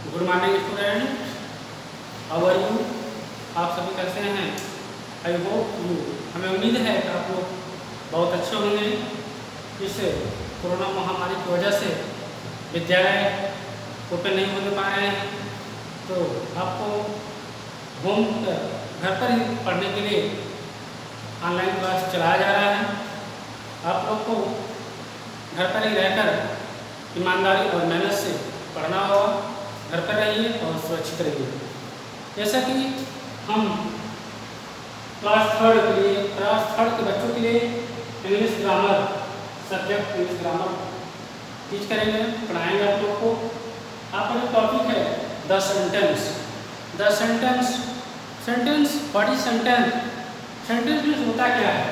Good morning student, how are you. आप सभी कैसे हैं? आई होप यू, हमें उम्मीद है कि आप लोग बहुत अच्छे होंगे। इस कोरोना महामारी की वजह से विद्यालय ओपन नहीं होने पा रहे हैं, तो आपको होम घर पर ही पढ़ने के लिए ऑनलाइन क्लास चलाया जा रहा है। आप लोग को घर पर ही रहकर ईमानदारी और मेहनत से पढ़ना होगा। घर पर रहिए और सुरक्षित रहिए। जैसा कि हम क्लास थर्ड के बच्चों के लिए English grammar subject English grammar teach करेंगे, पढ़ाएंगे आप लोग को। आपका जो टॉपिक है the sentence. Sentence what is sentence? Sentence means होता क्या है?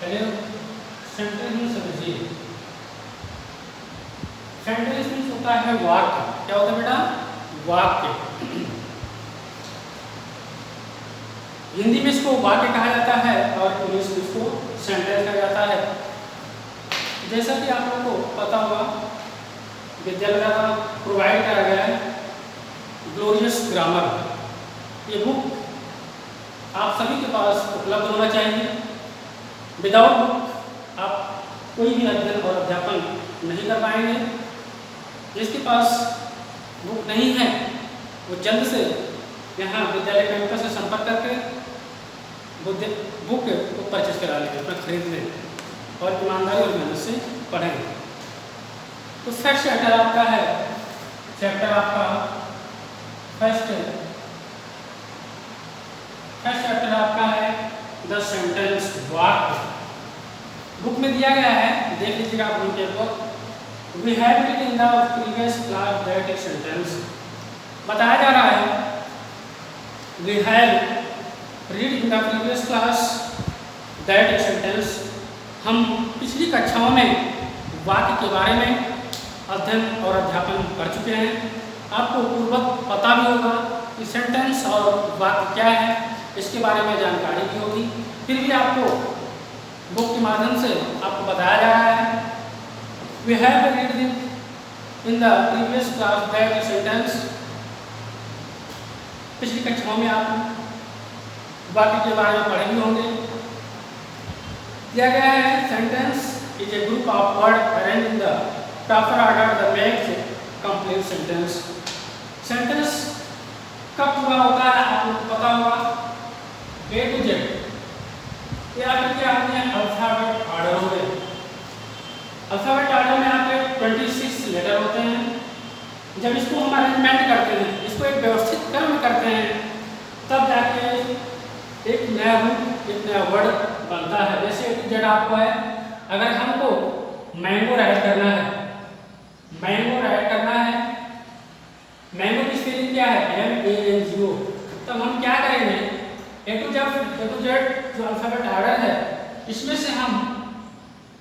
पहले सेंटेंस मीन्स समझिए। सेंटेंस मीन्स होता है वाक्य। क्या होता है बेटा? वाक्य। हिंदी में इसको वाक्य कहा जाता है और इंग्लिश में इसको सेंटेंस कहा जाता है। जैसा कि आप लोगों को पता होगा, विद्यालय द्वारा प्रोवाइड किया गया है ग्लोरियस ग्रामर। ये बुक आप सभी के पास उपलब्ध होना चाहिए। विदाउट बुक आप कोई भी अध्ययन और अध्यापन नहीं कर पाएंगे। जिसके पास बुक नहीं है वो जल्द से यहाँ विद्यालय कैंपस से संपर्क करके बुक को परचेज करा लेंगे, अपना खरीद लें और ईमानदारी और मेहनत से पढ़ेंगे। तो फर्स्ट चैप्टर आपका है, फर्स्ट चैप्टर आपका है द सेंटेंस, वाक्य। बुक में दिया गया है, देख लीजिएगा आप उनके book. We have read in the previous class that a sentence, बताया जा रहा है we have read in the previous class that a sentence, हम पिछली कक्षाओं में वाक्य के बारे में अध्ययन और अध्यापन कर चुके हैं। आपको पूर्वक पता भी होगा कि सेंटेंस और वाक्य क्या है, इसके बारे में जानकारी भी होगी। फिर भी आपको बुक के माध्यम से आपको बताया जा रहा है We have read in the previous class that a sentence, पिछली कक्षाओं में आप वाक्य के बारे में पढ़े भी होंगे। दिया गया है sentence is a group of word arranged in the proper order that makes complete sentence. Sentence कब पूरा होता है आपको पता होगा, A to Z। ये आपके अल्फाबेट ऑर्डर हो गए। अल्फाबेट ऑर्डर में आपके 26 लेटर होते हैं। जब इसको हम अरेंजमेंट करते हैं, इसको एक व्यवस्थित क्रम में करते हैं, तब जाके एक नया रूप, एक नया वर्ड बनता है। जैसे A to Z आपको है, अगर हमको मैंगो राइट करना है, मैंगो की स्पेलिंग क्या है? MANGO। तब हम क्या करेंगे? A to Z जो अल्फाबेट ऑर्डर है, इसमें से हम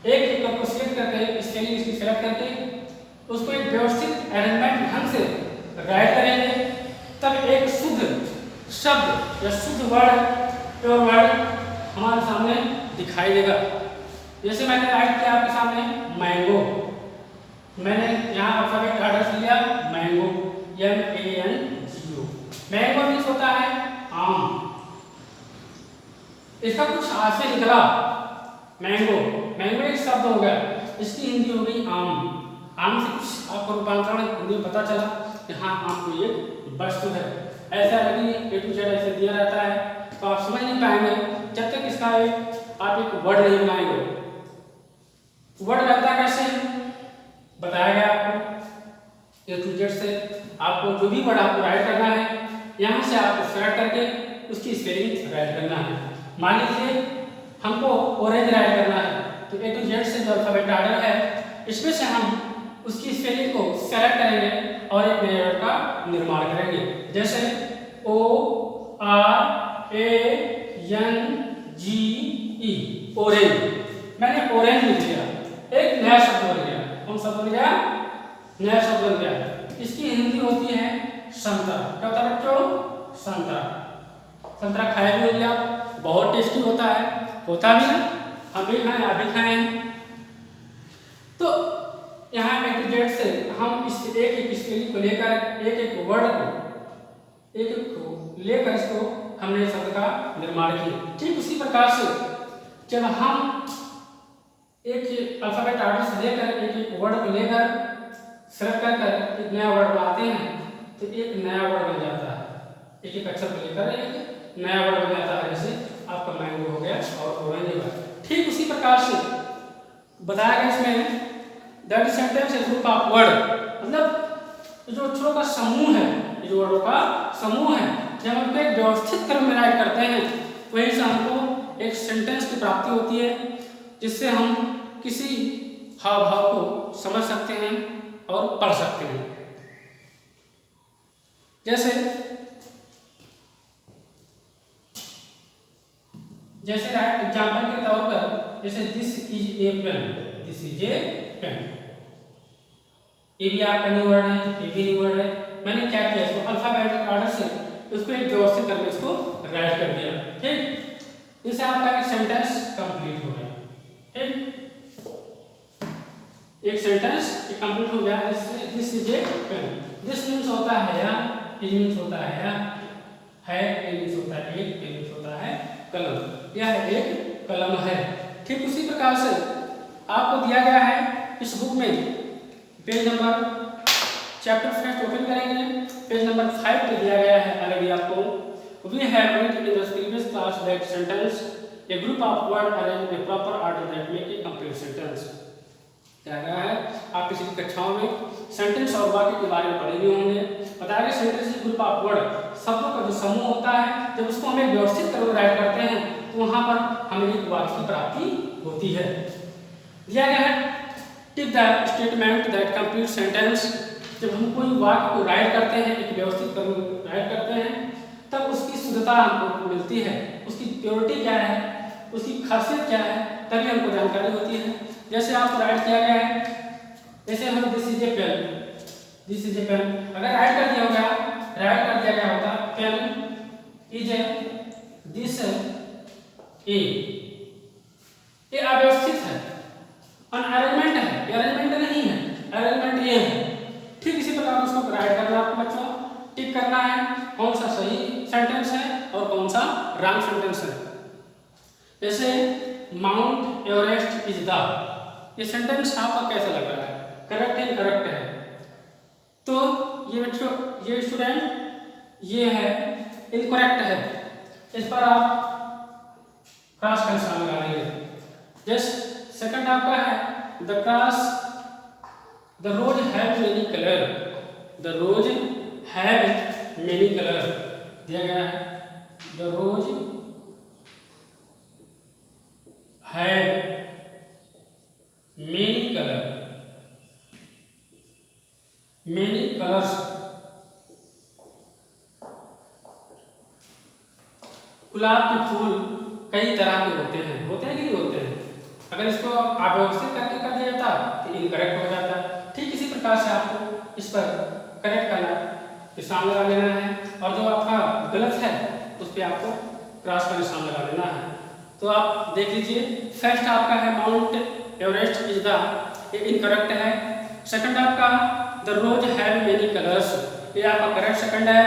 एक लेटर को सिलेक्ट करके, स्पेलिंग इसकी सेलेक्ट करके उसको एक व्यवस्थित अरेंजमेंट ढंग से राइट करेंगे। तब एक शुद्ध शब्द या शुद्ध प्योर वर्ड हमारे सामने दिखाई देगा। जैसे मैंने राइट किया आपके सामने मैंगो, मैंने यहाँ अल्फाबेट ऑर्डर से लिया मैंगो, MANGO। मैंगो मीन्स होता है आम। इसका कुछ ऐसे निकला मैंगो एक शब्द हो गया, इसकी हिंदी हो गई आम से कुछ आपको रूपांतरण हिंदी में पता चला कि हाँ आम कोई एक वस्तु है। ऐसा यदि A to Z ऐसे दिया रहता है तो आप समझ नहीं पाएंगे जब तक इसका आप एक वर्ड नहीं बनाएंगे। वर्ड रहता कैसे बताया गया आपको। A to Z से आपको जो भी वर्ड आपको राइट करना है, यहाँ से आपको सेलेक्ट करके उसकी स्पेलिंग राइट करना है। मान लीजिए हमको ऑरेंज राइट करना है, तो A to Z से जो अल्फाबेट ऑर्डर है, इसमें से हम उसकी स्पेलिंग को सेलेक्ट करेंगे और एक नए वर्ड का निर्माण करेंगे। जैसे ORANGE, ऑरेंज। मैंने ऑरेंज लिख दिया, एक नया शब्द बन गया। कौन सा बन गया? नया शब्द बन गया। इसकी हिंदी होती है संतरा। क्या होता है बच्चों? संतरा खाया भी होंगे आप, बहुत टेस्टी होता भी ना, हम भी खाएं, आप भी खाएं। तो यहाँ A to Z से हम इस एक स्पेलिंग को लेकर एक एक वर्ड को लेकर इसको हमने शब्द का निर्माण किया। ठीक उसी प्रकार से जब हम एक अल्फाबेट ऑर्डर से लेकर एक एक वर्ड को लेकर सेलेक्ट कर एक नया वर्ड बनाते हैं तो एक नया वर्ड बन जाता है। एक एक अक्षर को लेकर एक नया वर्ड बन जाता है। जैसे आपका मैंगो हो गया और ऑरेंज हो गया। ठीक उसी प्रकार से बताया गया इसमें that sentence is group of word, मतलब जो अक्षरों का समूह है, जो वर्डों का समूह है, जब हम उनको एक व्यवस्थित क्रम में राइट करते हैं वहीं से हमको एक सेंटेंस की प्राप्ति होती है जिससे हम किसी हाव भाव को समझ सकते हैं और पढ़ सकते हैं। जैसे एग्जाम्पल के तौर पर जैसे this is a pen, this is a pen, ये भी आपका न्यू वर्ड है, ये भी न्यू वर्ड है। मैंने क्या किया, इसको अल्फाबेटिक ऑर्डर से उसको एक व्यवस्थित करके इसको राइट कर दिया। ठीक, इससे आपका एक सेंटेंस कंप्लीट हो गया। ठीक, एक सेंटेंस कंप्लीट हो गया। This is a pen, this means होता है या, इज मीन्स होता है या, है मीन्स होता है एक, पेन मीन्स होता है कलम, यह एक कलम है। ठीक उसी प्रकार से आपको दिया गया है इस बुक में page number chapter first open करेंगे, पेज नंबर 5 पे दिया गया है ऑलरेडी आपको। We have read in the previous class that sentence a group of word arrange in proper order that make a complete sentence. क्या गया है, आप पिछली कक्षाओं में सेंटेंस और वाक्य के बारे में पढ़े हुए होंगे। बताया गया सेंटेंस ग्रुप ऑफ वर्ड, शब्दों का जो समूह होता है, जब उसको हम एक व्यवस्थित करके राइट करते हैं तो वहां पर हमें एक वाक्य की प्राप्ति होती है। दिया गया है tick the statement that complete sentence, जब हम कोई वाक्य को राइट करते हैं, एक व्यवस्थित करके राइट करते हैं, तब उसकी शुद्धता हमको मिलती है, उसकी प्योरिटी क्या है, उसकी खासियत क्या है, तभी हमको जानकारी होती है। जैसे आपको राइट किया गया है, जैसे हम this is a pen, this is a pen, अगर राइट कर दिया होगा pen is a this a, ये अव्यवस्थित है, अनअरेंजमेंट है, अरेंजमेंट नहीं है, अरेंजमेंट ये है। ठीक इसी प्रकार उसको राइट करना आपको बच्चों, टिक करना है कौन सा सही सेंटेंस है और कौन सा रॉन्ग सेंटेंस है। जैसे माउंट एवरेस्ट इज द, ये सेंटेंस आपका कैसा लग रहा है, करेक्ट है इनकरेक्ट है? तो ये बच्चों, ये स्टूडेंट ये है इनकरेक्ट है, इस पर आप क्रॉस का निशान लगा लेंगे। जैसे सेकंड आपका है the cross, the rose have many colour, the rose have many colour दिया गया है, the rose have many colour, many colours, गुलाब के फूल कई तरह के होते हैं कि नहीं होते हैं? अगर इसको अव्यवस्थित करके कर दिया जाता तो इनकरेक्ट हो जाता। ठीक इसी प्रकार से आपको इस पर करेक्ट करना, निशान लगा लेना है, और जो आपका गलत है उस पर आपको क्रॉस का निशान लगा लेना है। तो आप देख लीजिए, फर्स्ट आपका है माउंट एवरेस्ट इज द, ये इनकरेक्ट है। सेकंड आपका the rose have many colours, ये आपका करेक्ट सेकंड है।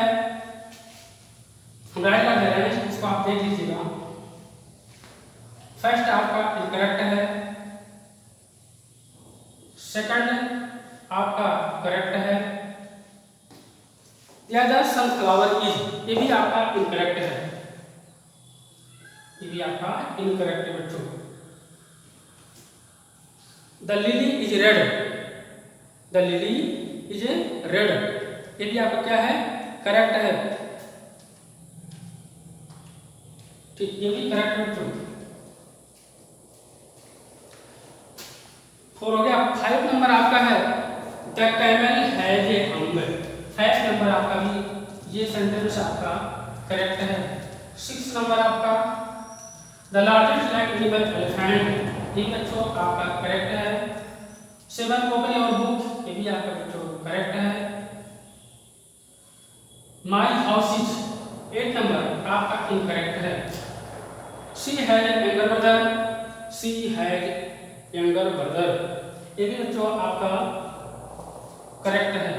हम राइट कर दे रहे हैं, इसको आप देख लीजिएगा। फर्स्ट आपका इनकरेक्ट है, सेकंड आपका करेक्ट है। या द सनफ्लावर इज, ये भी आपका इनकरेक्ट है, ये भी आपका इनकरेक्ट है बच्चों। The lily is red, the lily is red, ये भी आपका क्या है, करेक्ट है। ठीक, ये भी करेक्ट है बच्चों। 4 हो गया। 5 नंबर आपका है the camel has a hump, 5 number आपका भी ये सेंटेंस आपका करेक्ट है। 6 नंबर आपका the largest land animal elephant, ये बच्चों आपका करेक्ट है। 7 ओपन योर बुक, ये भी आपका बच्चों करेक्ट है। माय हाउस इज, 8 नंबर आपका इनकरेक्ट है। She has younger brother, she has younger brother, ये भी बच्चों आपका करेक्ट है।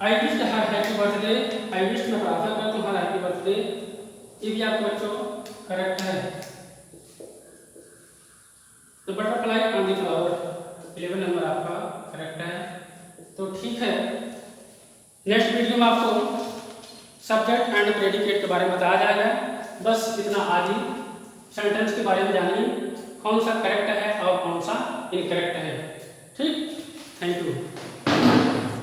I wish her happy birthday, I wish मैं प्रार्थना करता हूँ हर हैप्पी बर्थडे, ये भी आपके बच्चों करेक्ट है। तो butterfly on the flower 11 number आपका करेक्ट है। तो ठीक है, नेक्स्ट वीडियो में आपको सब्जेक्ट एंड प्रेडिकेट के बारे में बताया जाएगा। बस इतना आज ही सेंटेंस के बारे में जानिए, कौन सा करेक्ट है और कौन सा इनकरेक्ट है। ठीक, थैंक यू।